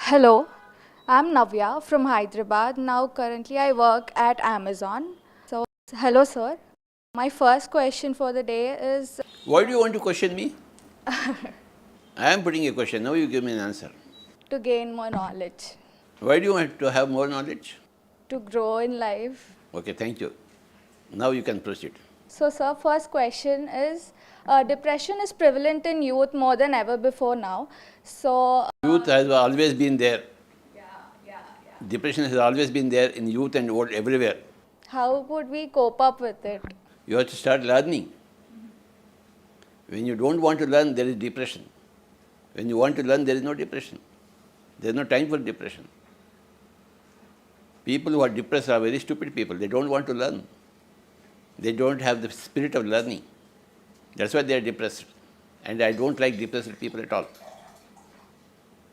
Hello, I'm Navya from Hyderabad. Now, currently, I work at Amazon. So, hello, sir. My first question for the day is Why do you want to question me? I am putting a question. Now you give me an answer. to gain more knowledge, Why do you want to have more knowledge? to grow in life. Okay, thank you. Now you can proceed. So, sir, first question is depression is prevalent in youth more than ever before now. So, Youth has always been there. Depression has always been there in youth and old everywhere. how would we cope up with it? You have to start learning. When you don't want to learn, there is depression. When you want to learn, there is no depression. There is no time for depression. People who are depressed are very stupid people. They don't want to learn. They don't have the spirit of learning. That's why they are depressed. And I don't like depressed people at all.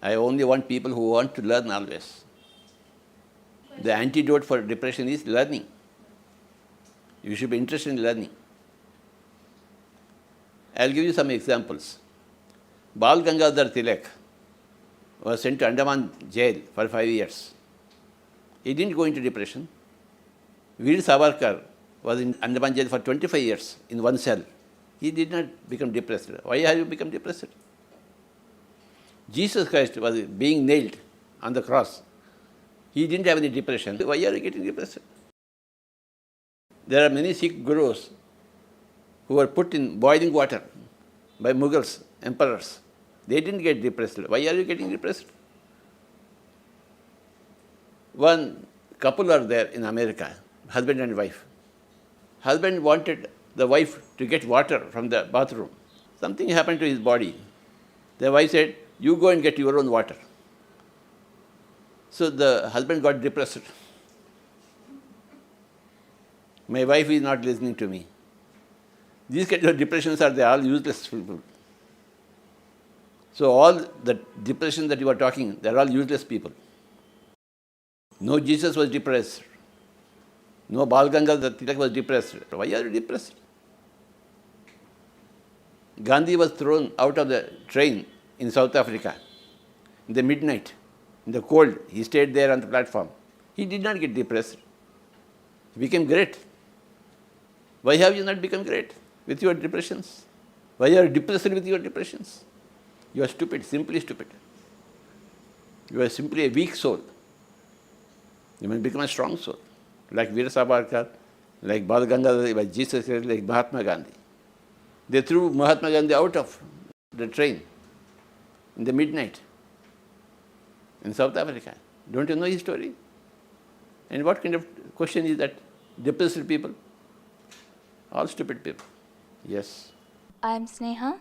I only want people who want to learn always. The antidote for depression is learning. You should be interested in learning. I'll give you some examples. Bal Gangadhar Tilak was sent to Andaman jail for 5 years. He didn't go into depression. Veer Savarkar was in Andaman jail for 25 years in one cell. He did not become depressed. Why have you become depressed? Jesus Christ was being nailed on the cross. He didn't have any depression. Why are you getting depressed? There are many Sikh gurus who were put in boiling water by Mughals, emperors. They didn't get depressed. Why are you getting depressed? One couple are there in America, husband and wife. Husband wanted the wife to get water from the bathroom. Something happened to his body. The wife said, "You go and get your own water." So the husband got depressed. My wife is not listening to me. These kinds of depressions are they all useless people. So all the depression that you are talking, they are all useless people. No Jesus was depressed. No Bal Gangadhar Tilak was depressed. Why are you depressed? Gandhi was thrown out of the train in South Africa in the midnight, in the cold. He stayed there on the platform. He did not get depressed. He became great. Why have you not become great with your depressions? Why are you depressed with your depressions? You are stupid, simply stupid. You are simply a weak soul. You must become a strong soul, like Veer Savarkar, like Bal Gangadhar, like Jesus, like Mahatma Gandhi. They threw Mahatma Gandhi out of the train in the midnight in South Africa. Don't you know his story? And what kind of question is that? Depressed people? All stupid people. Yes. I'm Sneha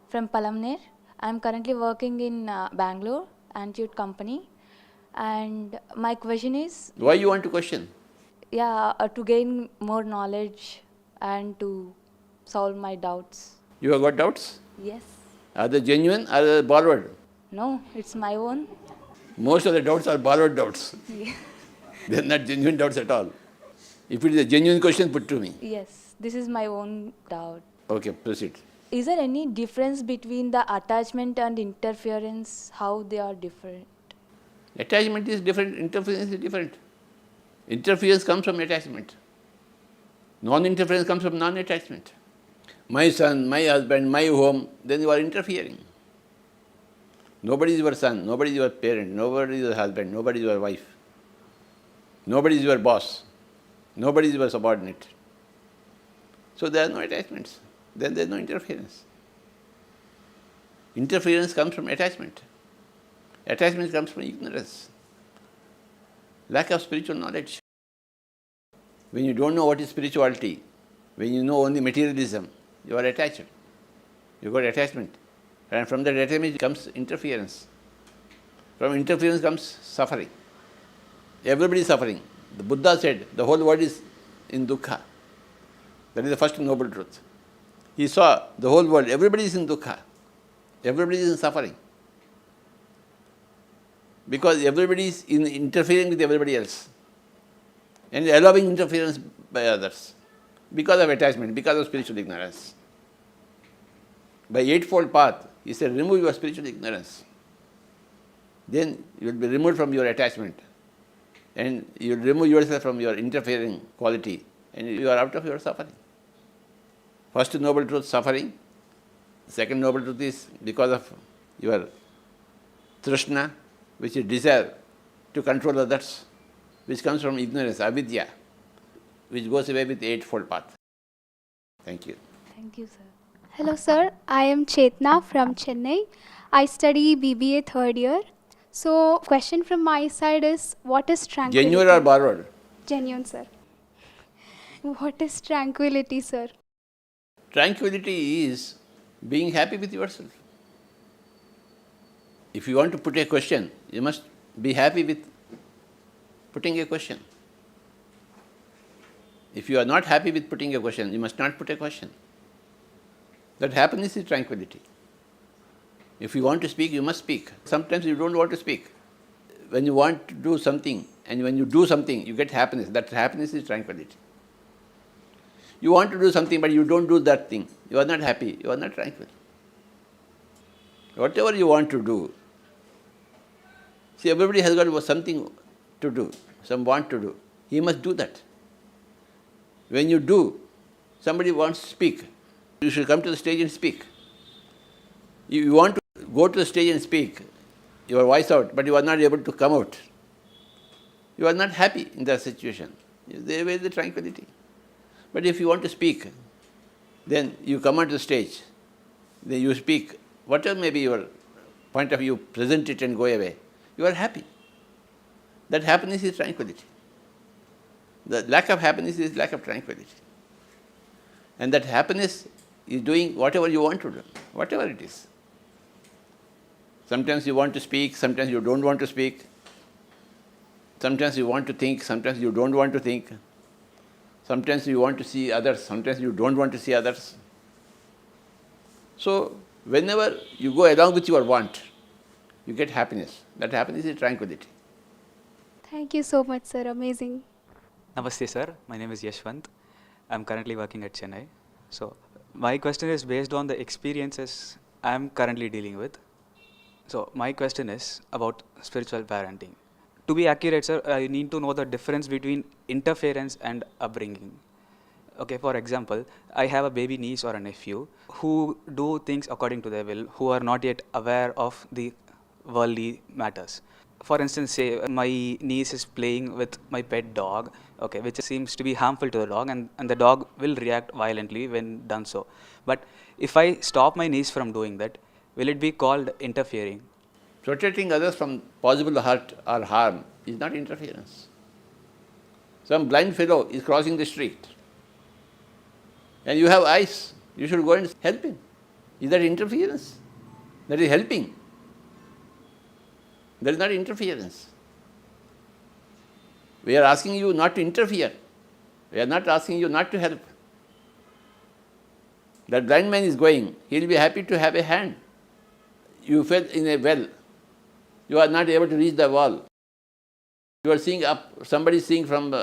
from Palamner. I'm currently working in Bangalore, Antiute company. And my question is, Why you want to question? to gain more knowledge and to solve my doubts. You have got doubts? Yes. Are they genuine? Are they borrowed? No, it's my own. Most of the doubts are borrowed doubts. They are not genuine doubts at all. If it is a genuine question, put to me. Yes, this is my own doubt. Okay, proceed. Is there any difference between the attachment and interference? How they are different? Attachment is different, interference is different. Interference comes from attachment. Non-interference comes from non-attachment. My son, my husband, my home, then you are interfering. Nobody is your son, nobody is your parent, nobody is your husband, nobody is your wife. Nobody is your boss, nobody is your subordinate. So there are no attachments. Then there is no interference. Interference comes from attachment. Attachment comes from ignorance, lack of spiritual knowledge. When you don't know what is spirituality, when you know only materialism, you are attached. You got attachment. And from that attachment comes interference. From interference comes suffering. Everybody is suffering. The Buddha said the whole world is in dukkha. That is the first noble truth. He saw the whole world, everybody is in dukkha. Everybody is in suffering. Because everybody is interfering with everybody else and allowing interference by others because of attachment, because of spiritual ignorance. By Eightfold Path, he said, remove your spiritual ignorance. Then you will be removed from your attachment, and you will remove yourself from your interfering quality, and you are out of your suffering. First noble truth, suffering. Second noble truth is because of your trishna, which is desire to control others, which comes from ignorance, avidya, which goes away with the eightfold path. Thank you. Thank you, sir. Hello, sir. I am Chetna from Chennai. I study BBA third year. So, question from my side is, what is tranquility? Genuine or borrowed? Genuine, sir. What is tranquility, sir? Tranquility is being happy with yourself. If you want to put a question, you must be happy with putting a question. If you are not happy with putting a question, you must not put a question. That happiness is tranquility. If you want to speak, you must speak. Sometimes you don't want to speak. When you want to do something, and when you do something, you get happiness. That happiness is tranquility. You want to do something, but you don't do that thing. You are not happy. You are not tranquil. Whatever you want to do, see, everybody has got something to do, some want to do. He must do that. When you do, somebody wants to speak. You should come to the stage and speak. You want to go to the stage and speak your voice out, but you are not able to come out. You are not happy in that situation. There is the tranquility. But if you want to speak, then you come onto the stage, then you speak, whatever may be your point of view, present it and go away. You are happy. That happiness is tranquility. The lack of happiness is lack of tranquility. And that happiness is doing whatever you want to do, whatever it is. Sometimes you want to speak, sometimes you don't want to speak. Sometimes you want to think, sometimes you don't want to think. Sometimes you want to see others, sometimes you don't want to see others. So, whenever you go along with your want, you get happiness. That happiness is tranquility. Thank you so much, sir. Amazing. Namaste, sir. My name is Yashwant. I'm currently working at Chennai. So, my question is based on the experiences I'm currently dealing with. So, my question is about spiritual parenting. To be accurate, sir, I need to know the difference between interference and upbringing. Okay, for example, I have a baby niece or a nephew who do things according to their will, who are not yet aware of the worldly matters. For instance, say my niece is playing with my pet dog, okay, which seems to be harmful to the dog, and the dog will react violently when done so. But if I stop my niece from doing that, will it be called interfering? Protecting others from possible hurt or harm is not interference. Some blind fellow is crossing the street, and you have eyes, you should go and help him. Is that interference? That is helping. That is not interference. We are asking you not to interfere. We are not asking you not to help. That blind man is going, he will be happy to have a hand. You fell in a well. You are not able to reach the wall. You are seeing up, somebody is seeing from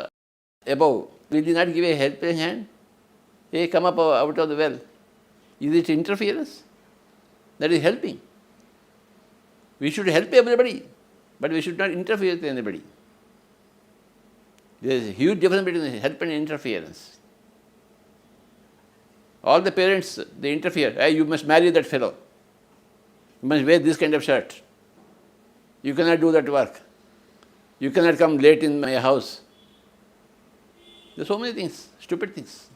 above. Will you not give a helping hand? Hey, come up out of the well. Is it interference? That is helping. We should help everybody, but we should not interfere with anybody. There is a huge difference between help and interference. All the parents, they interfere. Hey, you must marry that fellow. You must wear this kind of shirt. You cannot do that work. You cannot come late in my house. There are so many things, stupid things,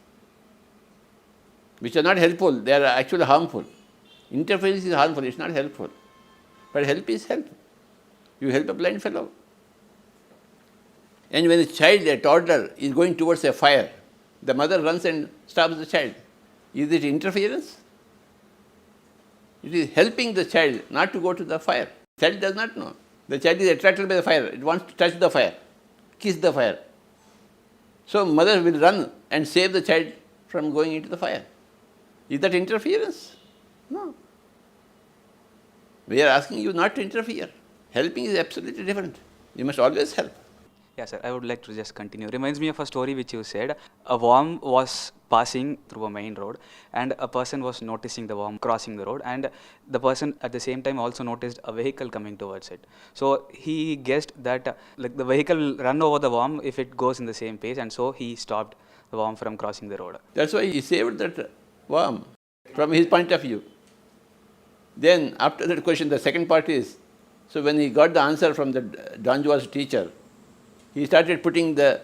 which are not helpful. They are actually harmful. Interference is harmful, it's not helpful. But help is help. You help a blind fellow. And when a child, a toddler, is going towards a fire, the mother runs and stops the child. Is it interference? It is helping the child not to go to the fire. The child does not know. The child is attracted by the fire. It wants to touch the fire, kiss the fire. So mother will run and save the child from going into the fire. Is that interference? No. We are asking you not to interfere. Helping is absolutely different. You must always help. Yeah, sir, I would like to just continue. Reminds me of a story which you said. A worm was passing through a main road, and a person was noticing the worm crossing the road, and the person at the same time also noticed a vehicle coming towards it. So he guessed that like the vehicle will run over the worm if it goes in the same pace, and so he stopped the worm from crossing the road. That's why he saved that worm from his point of view. Then after that question, the second part is, so when he got the answer from the Don Juan's teacher, he started putting the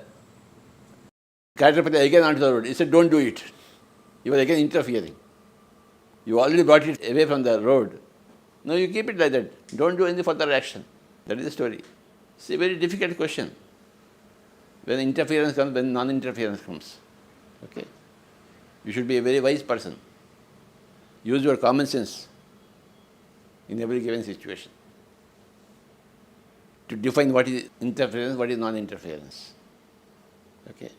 caterpillar again onto the road. He said, don't do it. He was again interfering. You already brought it away from the road. No, you keep it like that. Don't do any further action. That is the story. It's a very difficult question. When interference comes, when non-interference comes. Okay? You should be a very wise person. Use your common sense in every given situation to define what is interference, what is non-interference. Okay?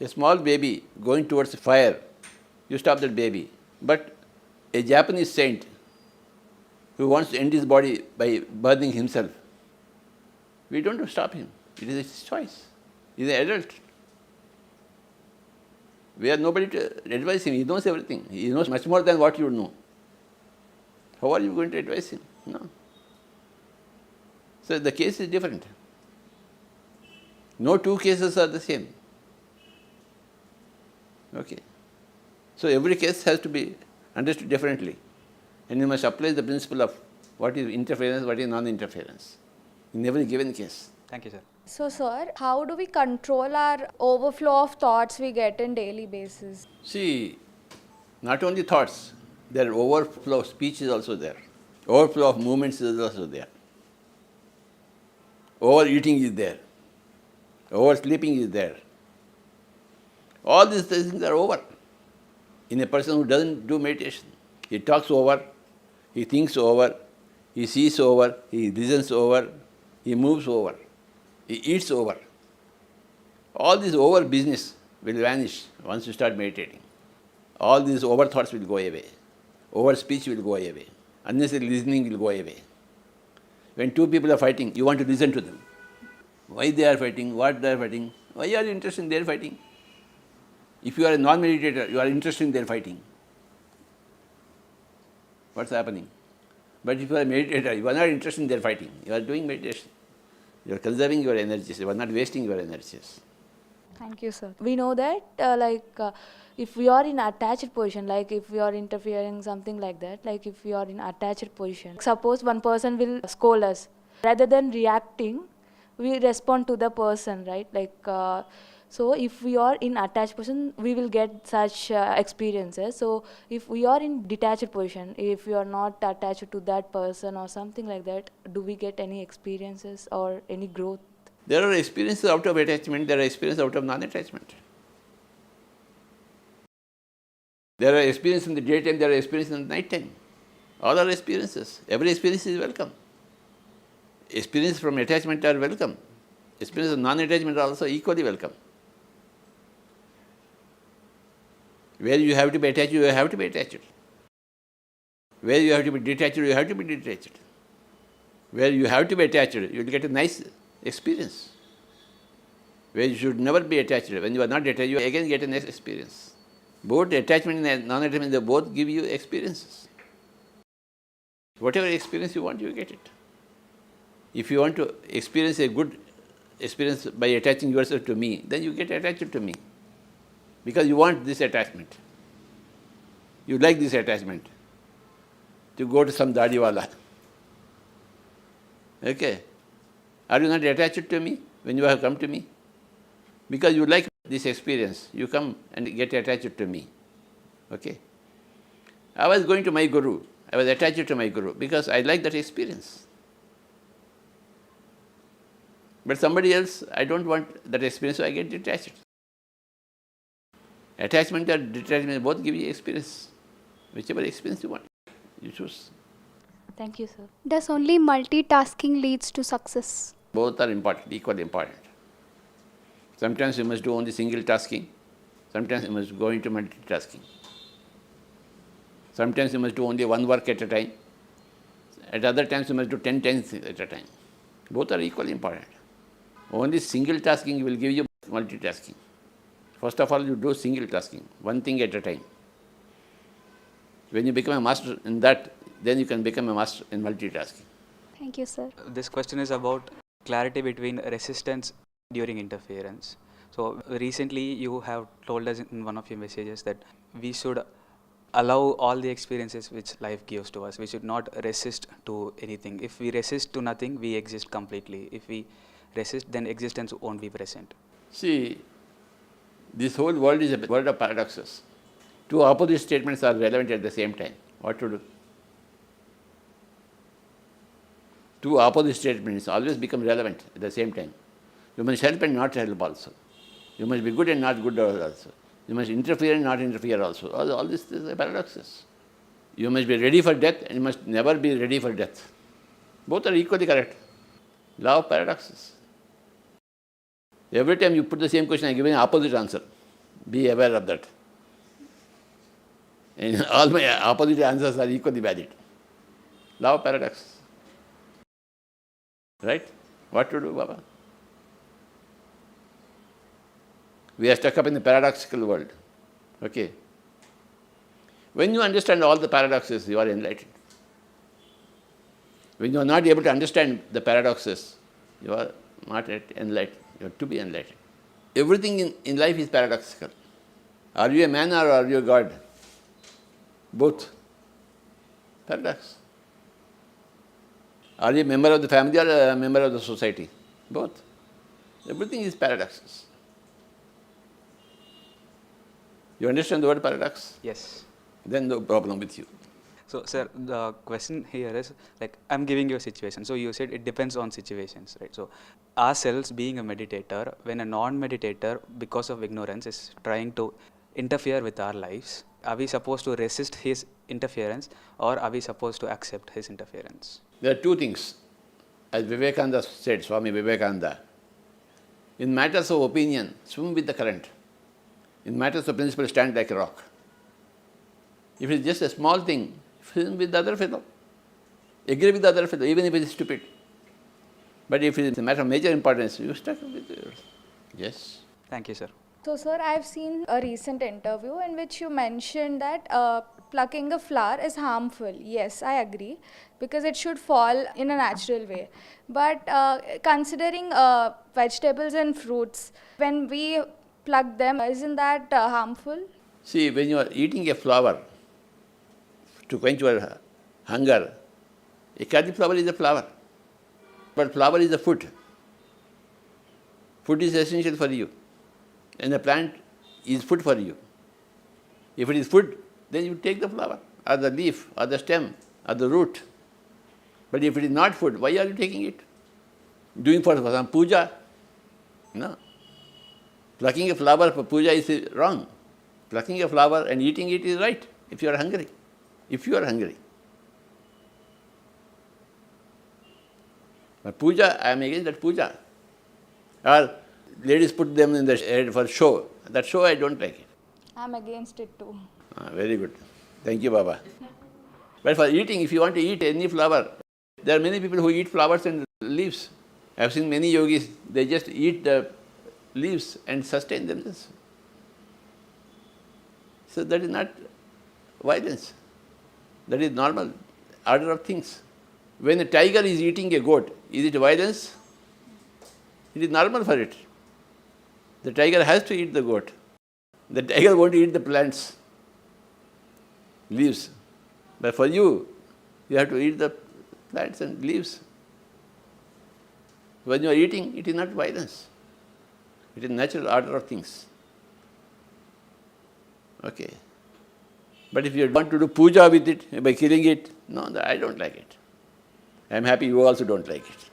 A small baby going towards fire, you stop that baby. But a Japanese saint who wants to end his body by burning himself, we don't stop him. It is his choice. He is an adult. We have nobody to advise him. He knows everything. He knows much more than what you know. How are you going to advise him? No. So the case is different. No two cases are the same. Okay. So every case has to be understood differently. And you must apply the principle of what is interference, what is non-interference in every given case. Thank you, sir. So, sir, how do we control our overflow of thoughts we get in daily basis? See, not only thoughts, their overflow of speech is also there. Overflow of movements is also there. Overeating is there. Oversleeping is there. All these things are over in a person who doesn't do meditation. He talks over, he thinks over, he sees over, he listens over, he moves over, he eats over. All this over business will vanish once you start meditating. All these over thoughts will go away. Over speech will go away. Unnecessary listening will go away. When two people are fighting, you want to listen to them. Why they are fighting, what they are fighting, why are you interested in their fighting? If you are a non-meditator, you are interested in their fighting. What's happening? But if you are a meditator, you are not interested in their fighting. You are doing meditation. You are conserving your energies. You are not wasting your energies. Thank you, sir. We know that if we are in attached position, like if we are interfering, something like that, like if we are in attached position, suppose one person will scold us. Rather than reacting, we respond to the person, right? So if we are in attached position, we will get such experiences. So if we are in detached position, if we are not attached to that person or something like that, do we get any experiences or any growth? There are experiences out of attachment, there are experiences out of non-attachment. There are experiences in the daytime, there are experiences in the night time. All are experiences. Every experience is welcome. Experiences from attachment are welcome. Experiences of non-attachment are also equally welcome. Where you have to be attached, you have to be attached. Where you have to be detached, you have to be detached. Where you have to be attached, you will get a nice experience. Where you should never be attached, when you are not attached, you again get a nice experience. Both attachment and non-attachment, they both give you experiences. Whatever experience you want, you get it. If you want to experience a good experience by attaching yourself to me, then you get attached to me. Because you want this attachment. You like this attachment. To go to some dadiwala. Okay? Are you not attached to me when you have come to me? Because you like this experience, you come and get attached to me. Okay? I was going to my guru. I was attached to my guru because I like that experience. But somebody else, I don't want that experience, so I get detached. Attachment or detachment both give you experience. Whichever experience you want, you choose. Thank you, sir. Does only multitasking leads to success? Both are important, equally important. Sometimes you must do only single tasking. Sometimes you must go into multitasking. Sometimes you must do only one work at a time. At other times you must do 10 things at a time. Both are equally important. Only single tasking will give you multitasking. First of all, you do single tasking, one thing at a time. When you become a master in that, then you can become a master in multitasking. Thank you, sir. This question is about clarity between resistance during interference. So recently you have told us in one of your messages that we should allow all the experiences which life gives to us. We should not resist to anything. If we resist to nothing, we exist completely. If we resist, then existence won't be present. See, this whole world is a world of paradoxes. Two opposite statements are relevant at the same time. What to do? Two opposite statements always become relevant at the same time. You must help and not help also. You must be good and not good also. You must interfere and not interfere also. All this is paradoxes. You must be ready for death and you must never be ready for death. Both are equally correct. Law of paradoxes. Every time you put the same question, I give an opposite answer. Be aware of that. And all my opposite answers are equally valid. Law of paradox. Right? What to do, Baba? We are stuck up in the paradoxical world. Okay? When you understand all the paradoxes, you are enlightened. When you are not able to understand the paradoxes, you are not yet enlightened. You have to be enlightened. Everything in life is paradoxical. Are you a man or are you a God? Both. Paradox. Are you a member of the family or a member of the society? Both. Everything is paradoxes. You understand the word paradox? Yes. Then no problem with you. So, sir, the question here is, like, I'm giving you a situation. So, you said it depends on situations, right? So, ourselves being a meditator, when a non-meditator, because of ignorance, is trying to interfere with our lives, are we supposed to resist his interference or are we supposed to accept his interference? There are two things. As Vivekananda said, Swami Vivekananda, in matters of opinion, swim with the current. In matters of principle, stand like a rock. If it's just a small thing, swim with the other fellow. Agree with the other fellow, even if it is stupid. But if it is a matter of major importance, you stuck with yours. Yes. Thank you, sir. So, sir, I've seen a recent interview in which you mentioned that plucking a flower is harmful. Yes, I agree, because it should fall in a natural way. But considering vegetables and fruits, when we pluck them, isn't that harmful? See, when you are eating a flower to quench your hunger, a cauliflower is a flower. But flower is a food. Food is essential for you. And the plant is food for you. If it is food, then you take the flower, or the leaf, or the stem, or the root. But if it is not food, why are you taking it? Doing for some puja? No. Plucking a flower for puja is wrong. Plucking a flower and eating it is right, if you are hungry. If you are hungry. But puja, I am against that puja. Or ladies put them in the head for show. That show I don't like it. I'm against it too. Very good. Thank you, Baba. But for eating, if you want to eat any flower, there are many people who eat flowers and leaves. I have seen many yogis, they just eat the leaves and sustain themselves. So that is not violence. That is normal order of things. When a tiger is eating a goat, is it violence? It is normal for it. The tiger has to eat the goat. The tiger won't eat the plants, leaves. But for you, you have to eat the plants and leaves. When you are eating, it is not violence. It is natural order of things. Okay. But if you want to do puja with it, by killing it, no, I don't like it. I am happy you also don't like it.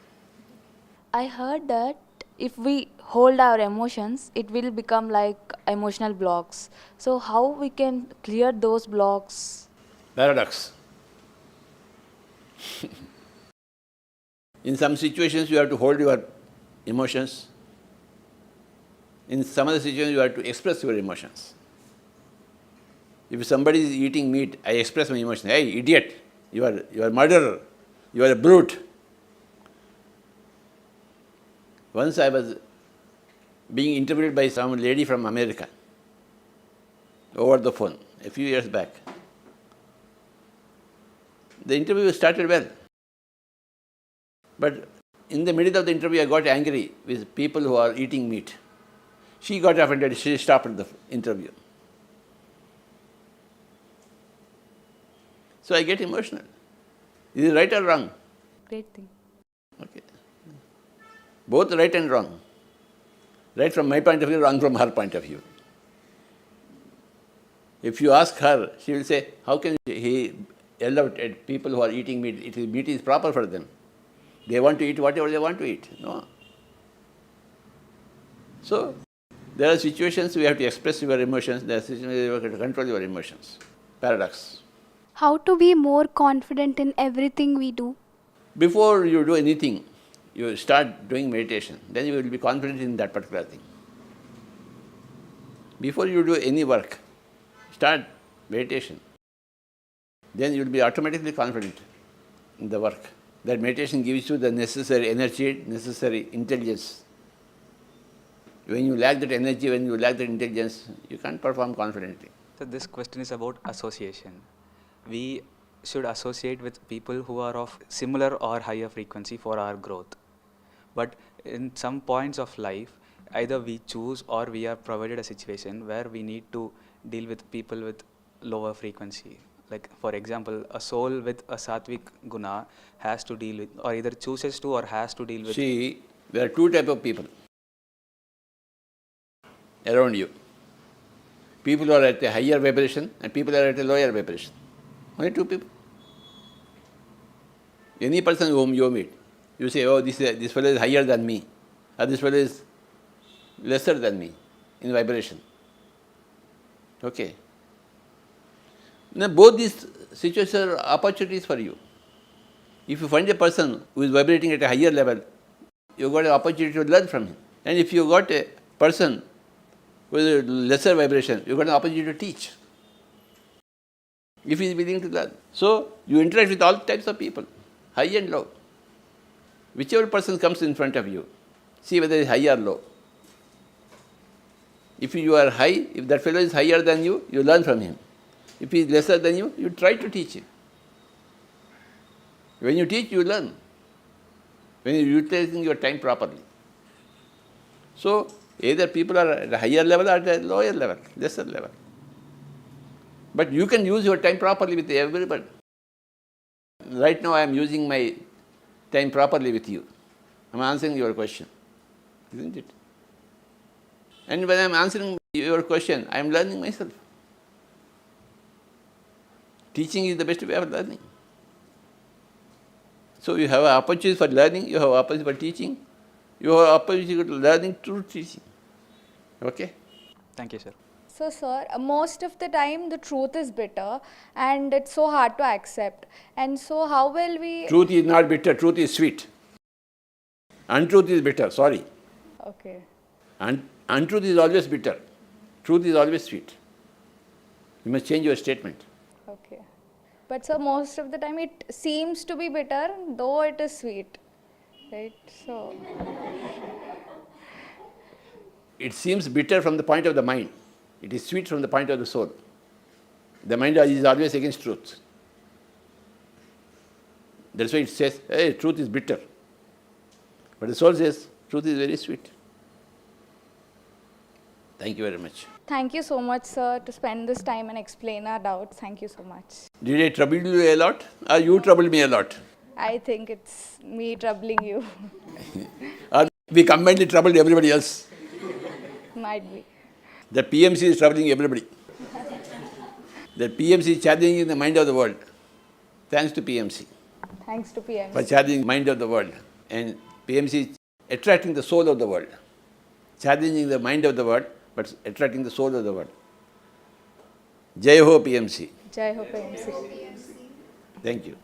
I heard that if we hold our emotions, it will become like emotional blocks. So how we can clear those blocks? Paradox. In some situations, you have to hold your emotions. In some other situations, you have to express your emotions. If somebody is eating meat, I express my emotion. Hey, idiot! You are a murderer. You are a brute. Once I was being interviewed by some lady from America. over the phone a few years back. The interview started well. But in the middle of the interview, I got angry with people who are eating meat. She got offended, she stopped the interview. So I get emotional. Is it right or wrong? Great thing. Okay. Both right and wrong. Right from my point of view, wrong from her point of view. If you ask her, she will say, how can he yell out at people who are eating meat? Meat is proper for them. They want to eat whatever they want to eat. No. So, there are situations we have to express your emotions, there are situations you have to control your emotions. Paradox. How to be more confident in everything we do? Before you do anything, you start doing meditation, then you will be confident in that particular thing. Before you do any work, start meditation. Then you will be automatically confident in the work. That meditation gives you the necessary energy, necessary intelligence. When you lack that energy, when you lack that intelligence, you can't perform confidently. So this question is about association. We should associate with people who are of similar or higher frequency for our growth. But in some points of life, either we choose or we are provided a situation where we need to deal with people with lower frequency. Like for example, a soul with a sattvic guna has to deal with, or either chooses to or has to deal with. See, there are two types of people around you. People who are at a higher vibration and people who are at a lower vibration. Only two people. Any person whom you meet, you say, oh, this fellow is higher than me, or this fellow is lesser than me in vibration. Okay. Now, both these situations are opportunities for you. If you find a person who is vibrating at a higher level, you got an opportunity to learn from him. And if you got a person with a lesser vibration, you got an opportunity to teach. If he is willing to learn. So, you interact with all types of people, high and low. Whichever person comes in front of you, see whether he is high or low. If you are high, if that fellow is higher than you, you learn from him. If he is lesser than you try to teach him. When you teach, you learn. When you are utilizing your time properly. So, either people are at a higher level or at a lower level, lesser level. But you can use your time properly with everybody. Right now I am using my time properly with you. I am answering your question, isn't it? And when I am answering your question, I am learning myself. Teaching is the best way of learning. So you have an opportunity for learning, you have an opportunity for teaching, you have an opportunity for learning through teaching. Okay? Thank you, sir. So, sir, most of the time the truth is bitter and it's so hard to accept. And so, how will we. Truth is not bitter, truth is sweet. Untruth is bitter, sorry. Okay. Untruth is always bitter. Truth is always sweet. You must change your statement. Okay. But, sir, most of the time it seems to be bitter, though it is sweet. Right? So. It seems bitter from the point of the mind. It is sweet from the point of the soul. The mind is always against truth. That's why it says, hey, truth is bitter. But the soul says, truth is very sweet. Thank you very much. Thank you so much, sir, to spend this time and explain our doubts. Thank you so much. Did I trouble you a lot? Or you troubled me a lot? I think it's me troubling you. Or we combinedly troubled everybody else? Might be. The PMC is troubling everybody. The PMC is challenging the mind of the world. Thanks to PMC. Thanks to PMC. For challenging the mind of the world. And PMC is attracting the soul of the world. Challenging the mind of the world, but attracting the soul of the world. Jai Ho PMC. Jai Ho PMC. Thank you.